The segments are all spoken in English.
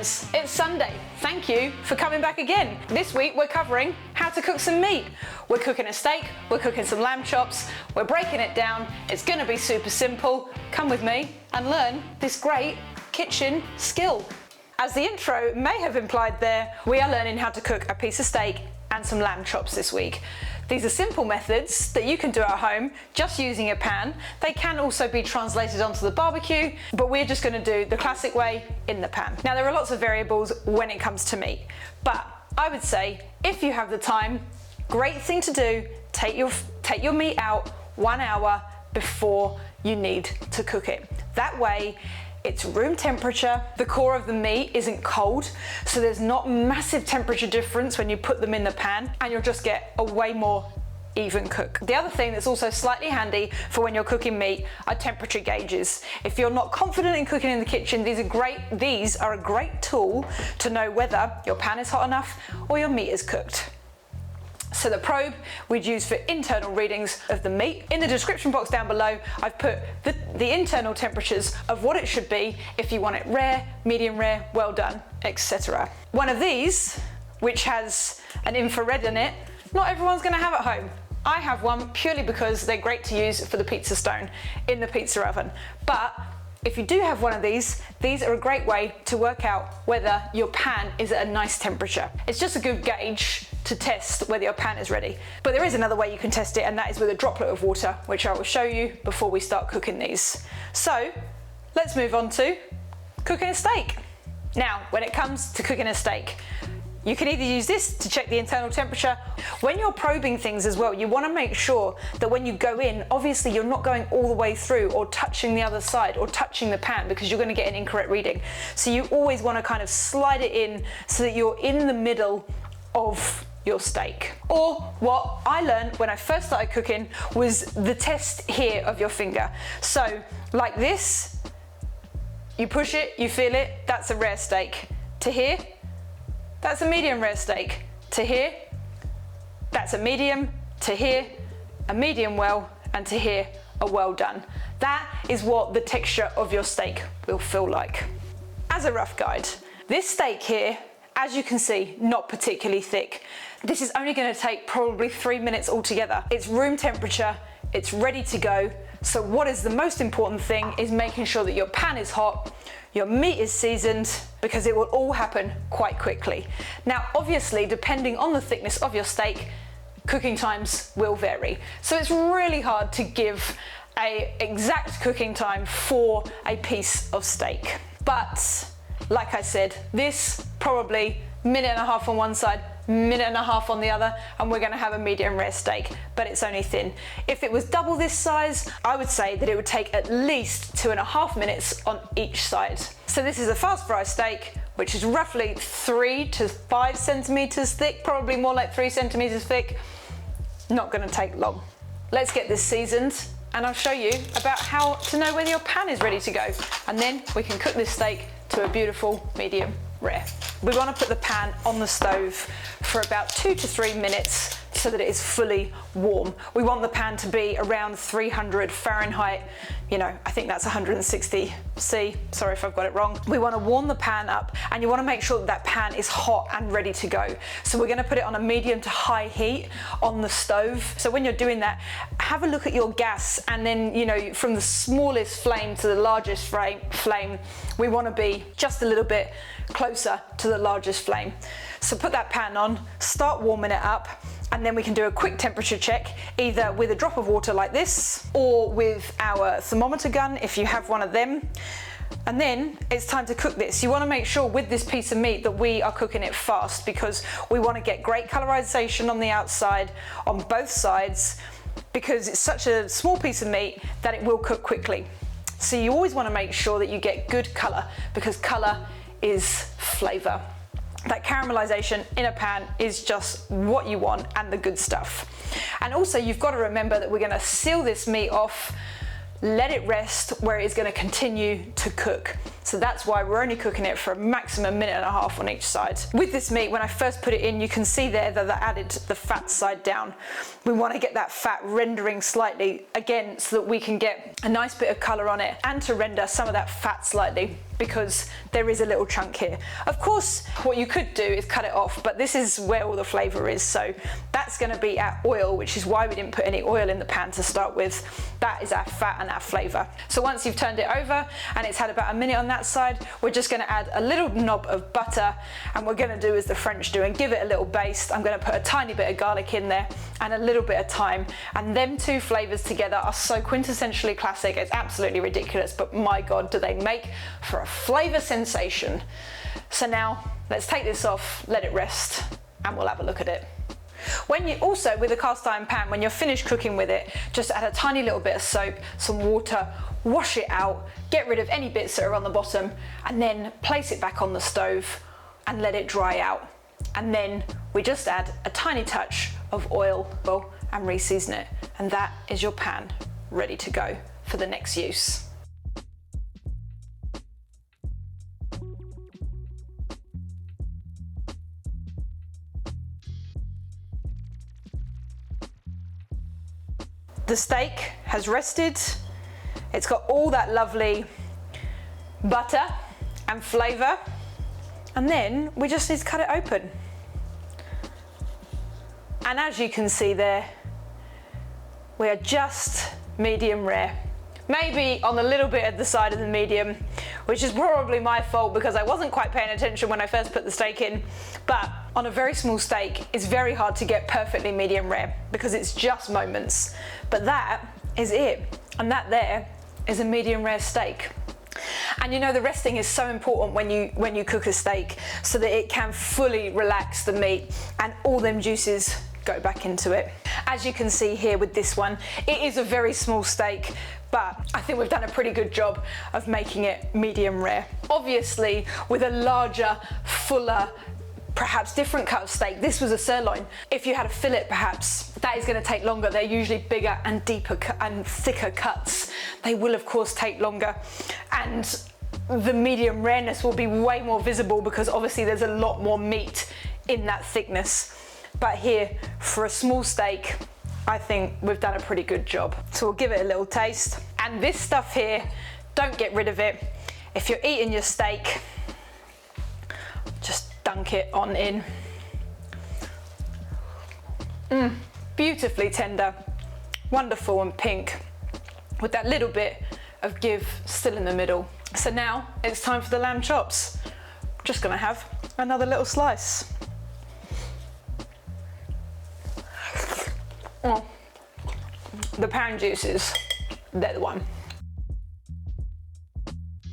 friends, it's Sunday. Thank you for coming back again. This week we're covering how to cook some meat. We're cooking a steak, we're cooking some lamb chops, we're breaking it down. It's gonna be super simple. Come with me and learn this great kitchen skill. As the intro may have implied there, we are learning how to cook a piece of steak and some lamb chops this week. These are simple methods that you can do at home just using a pan. They can also be translated onto the barbecue, but we're just going to do the classic way in the pan. Now there are lots of variables when it comes to meat, but I would say if you have the time, great thing to do, take your meat out 1 hour before you need to cook it. That way it's room temperature, the core of the meat isn't cold, so there's not massive temperature difference when you put them in the pan, and you'll just get a way more even cook. The other thing that's also slightly handy for when you're cooking meat are temperature gauges. If you're not confident in cooking in the kitchen, these are a great tool to know whether your pan is hot enough or your meat is cooked. So the probe we'd use for internal readings of the meat. In the description box down below, I've put the internal temperatures of what it should be if you want it rare, medium rare, well done, etc. One of these, which has an infrared in it, not everyone's going to have at home. I have one purely because they're great to use for the pizza stone in the pizza oven. But if you do have one of these are a great way to work out whether your pan is at a nice temperature. It's just a good gauge to test whether your pan is ready. But there is another way you can test it, and that is with a droplet of water, which I will show you before we start cooking these. So let's move on to cooking a steak. Now, when it comes to cooking a steak, you can either use this to check the internal temperature. When you're probing things as well, you want to make sure that when you go in, obviously you're not going all the way through or touching the other side or touching the pan, because you're going to get an incorrect reading. So you always want to kind of slide it in so that you're in the middle of your steak. Or what I learned when I first started cooking was the test here of your finger. So like this, you push it, you feel it, that's a rare steak. To here, that's a medium rare steak. To here, that's a medium. To here, a medium well, and to here, a well done. That is what the texture of your steak will feel like. As a rough guide, this steak here, as you can see, not particularly thick. This is only going to take probably 3 minutes altogether. It's room temperature, it's ready to go. So what is the most important thing is making sure that your pan is hot, your meat is seasoned, because it will all happen quite quickly. Now, obviously, depending on the thickness of your steak, cooking times will vary. So it's really hard to give an exact cooking time for a piece of steak. But like I said, this probably minute and a half on one side, minute and a half on the other, and we're going to have a medium rare steak, but it's only thin. If it was double this size, I would say that it would take at least 2.5 minutes on each side. So this is a fast fry steak, which is roughly 3 to 5 centimeters thick, probably more like 3 centimeters thick. Not going to take long. Let's get this seasoned, and I'll show you about how to know whether your pan is ready to go, and then we can cook this steak to a beautiful medium rare. We want to put the pan on the stove for about 2 to 3 minutes so that it is fully warm. We want the pan to be around 300 Fahrenheit. You know, I think that's 160 C. Sorry if I've got it wrong. We want to warm the pan up, and you want to make sure that that pan is hot and ready to go. So we're going to put it on a medium to high heat on the stove. So when you're doing that, have a look at your gas, and then, you know, from the smallest flame to the largest flame, we want to be just a little bit closer to the largest flame. So put that pan on, start warming it up, and then we can do a quick temperature check, either with a drop of water like this, or with our thermometer gun if you have one of them. And then it's time to cook this. You want to make sure with this piece of meat that we are cooking it fast, because we want to get great colorization on the outside, on both sides, because it's such a small piece of meat that it will cook quickly. So you always want to make sure that you get good color, because color is flavor. That caramelization in a pan is just what you want, and the good stuff. And also you've got to remember that we're going to seal this meat off, let it rest where it's going to continue to cook. So that's why we're only cooking it for a maximum minute and a half on each side. With this meat, when I first put it in, you can see there that I added the fat side down. We want to get that fat rendering slightly again so that we can get a nice bit of colour on it, and to render some of that fat slightly, because there is a little chunk here. Of course, what you could do is cut it off, but this is where all the flavour is, so that's going to be our oil, which is why we didn't put any oil in the pan to start with. That is our fat and our flavour. So once you've turned it over and it's had about a minute on that side, we're just going to add a little knob of butter, and we're going to do as the French do and give it a little baste. I'm going to put a tiny bit of garlic in there and a little bit of thyme, and them two flavours together are so quintessentially classic, it's absolutely ridiculous, but my god, do they make for a flavour sensation. So now let's take this off, let it rest, and we'll have a look at it. When you also, with a cast iron pan, when you're finished cooking with it, just add a tiny little bit of soap, some water, wash it out, get rid of any bits that are on the bottom, and then place it back on the stove and let it dry out. And then we just add a tiny touch of oil and re-season it, and that is your pan ready to go for the next use. The steak has rested. It's got all that lovely butter and flavour, and then we just need to cut it open. And as you can see there, we are just medium rare. Maybe on a little bit at the side of the medium, which is probably my fault because I wasn't quite paying attention when I first put the steak in. But on a very small steak, it's very hard to get perfectly medium rare because it's just moments. But that is it. And that there is a medium rare steak. And you know, the resting is so important when you cook a steak, so that it can fully relax the meat and all them juices go back into it. As you can see here with this one, it is a very small steak, but I think we've done a pretty good job of making it medium rare. Obviously, with a larger, fuller, perhaps different cut of steak, this was a sirloin. If you had a fillet, perhaps, that is going to take longer. They're usually bigger and deeper and thicker cuts. They will, of course, take longer. And the medium rareness will be way more visible because obviously there's a lot more meat in that thickness. But here, for a small steak, I think we've done a pretty good job. So we'll give it a little taste. And this stuff here, don't get rid of it. If you're eating your steak, just dunk it on in. Beautifully tender, wonderful and pink, with that little bit of give still in the middle. So now it's time for the lamb chops. Just gonna have another little slice. Oh, the pan juices, they're the one.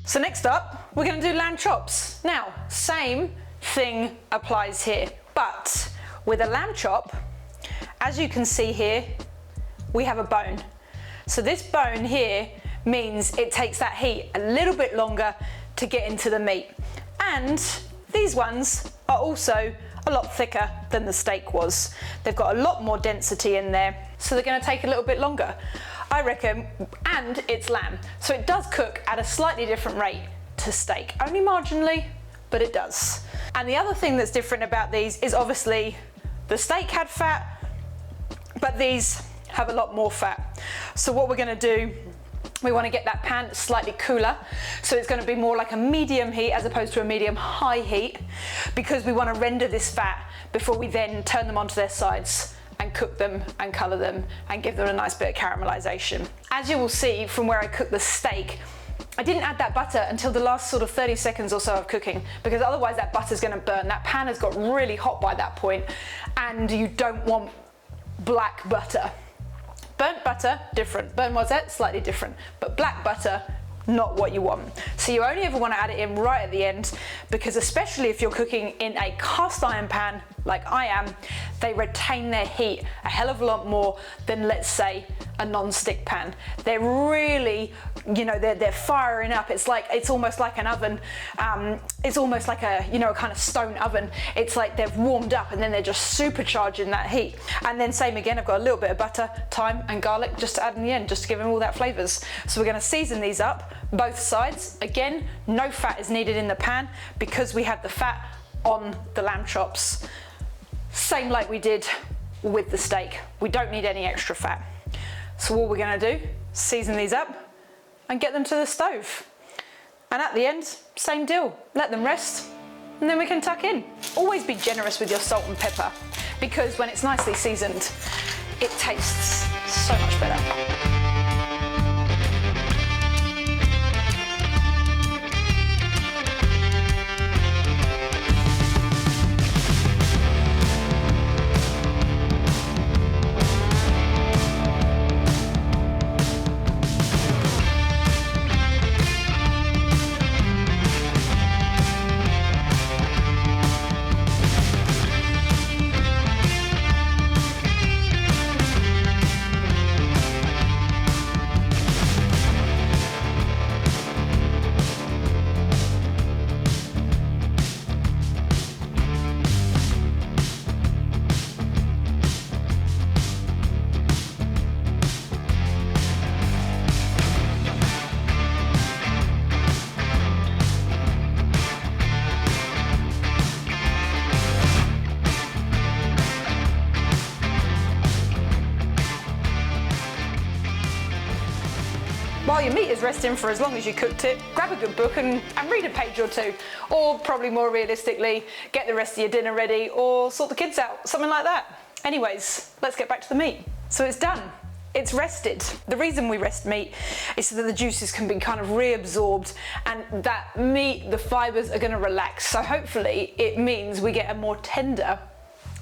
So next up, we're gonna do lamb chops. Now, same thing applies here, but with a lamb chop, as you can see here, we have a bone. So this bone here means it takes that heat a little bit longer to get into the meat. And these ones are also a lot thicker than the steak was. They've got a lot more density in there, so they're gonna take a little bit longer, I reckon, and it's lamb. So it does cook at a slightly different rate to steak, only marginally, but it does. And the other thing that's different about these is obviously the steak had fat, but these have a lot more fat. So what we're gonna do, we want to get that pan slightly cooler, so it's going to be more like a medium heat as opposed to a medium high heat, because we want to render this fat before we then turn them onto their sides and cook them and colour them and give them a nice bit of caramelisation. As you will see from where I cooked the steak, I didn't add that butter until the last sort of 30 seconds or so of cooking, because otherwise that butter's going to burn. That pan has got really hot by that point, and you don't want black butter. Burnt butter, different. Burnt noisette, slightly different. But black butter, not what you want. So you only ever want to add it in right at the end, because especially if you're cooking in a cast iron pan like I am, they retain their heat a hell of a lot more than, let's say, a non-stick pan. They're really, you know, they're firing up. It's almost like an oven. It's almost like a, you know, a kind of stone oven. It's like they've warmed up and then they're just supercharging that heat. And then same again, I've got a little bit of butter, thyme and garlic just to add in the end, just to give them all that flavors. So we're going to season these up, both sides, again Again, no fat is needed in the pan because we have the fat on the lamb chops. Same like we did with the steak. We don't need any extra fat. So all we're gonna do, season these up and get them to the stove. And at the end, same deal. Let them rest and then we can tuck in. Always be generous with your salt and pepper because when it's nicely seasoned, it tastes so much better. While your meat is resting for as long as you cooked it, grab a good book and read a page or two. Or probably more realistically, get the rest of your dinner ready or sort the kids out, something like that. Anyways, let's get back to the meat. So it's done. It's rested. The reason we rest meat is so that the juices can be kind of reabsorbed and that meat, the fibres are going to relax. So hopefully it means we get a more tender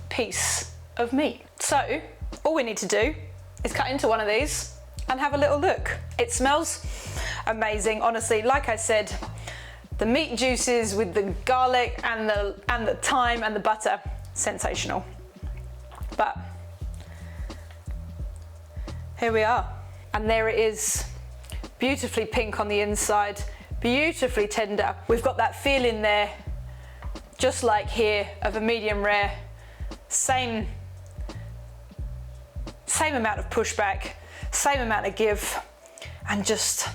piece of meat. So all we need to do is cut into one of these and have a little look. It smells amazing, honestly. Like I said, the meat juices with the garlic and the thyme and the butter, sensational. But here we are, and there it is, beautifully pink on the inside, beautifully tender. We've got that feeling there, just like here, of a medium rare. Same amount of pushback, same amount of give, and just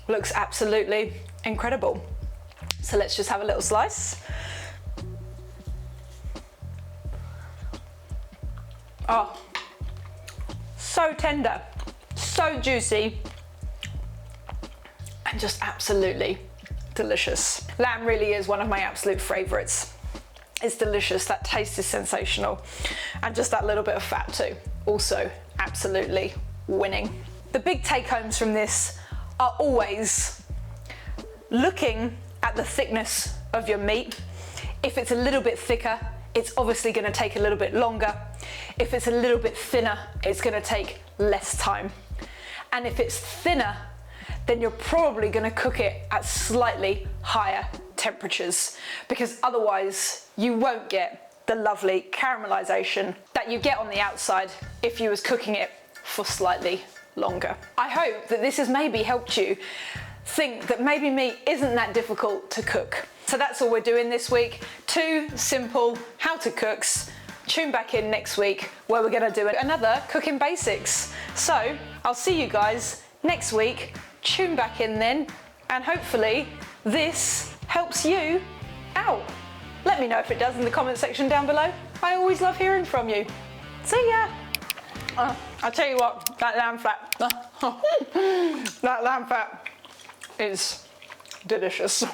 looks absolutely incredible. So let's just have a little slice. Oh, so tender, so juicy, and just absolutely delicious. Lamb really is one of my absolute favorites. It's delicious, that taste is sensational, and just that little bit of fat too, also absolutely winning. The big take homes from this are always looking at the thickness of your meat. If it's a little bit thicker, it's obviously going to take a little bit longer. If it's a little bit thinner, it's going to take less time. And if it's thinner, then you're probably going to cook it at slightly higher temperatures, because otherwise you won't get the lovely caramelization that you get on the outside if you was cooking it for slightly longer. I hope that this has maybe helped you think that maybe meat isn't that difficult to cook. So that's all we're doing this week. 2 simple how-to cooks. Tune back in next week where we're going to do another cooking basics. So I'll see you guys next week. Tune back in then, and hopefully this helps you out. Let me know if it does in the comment section down below. I always love hearing from you. See ya! I'll tell you what, that lamb fat, that lamb fat is delicious.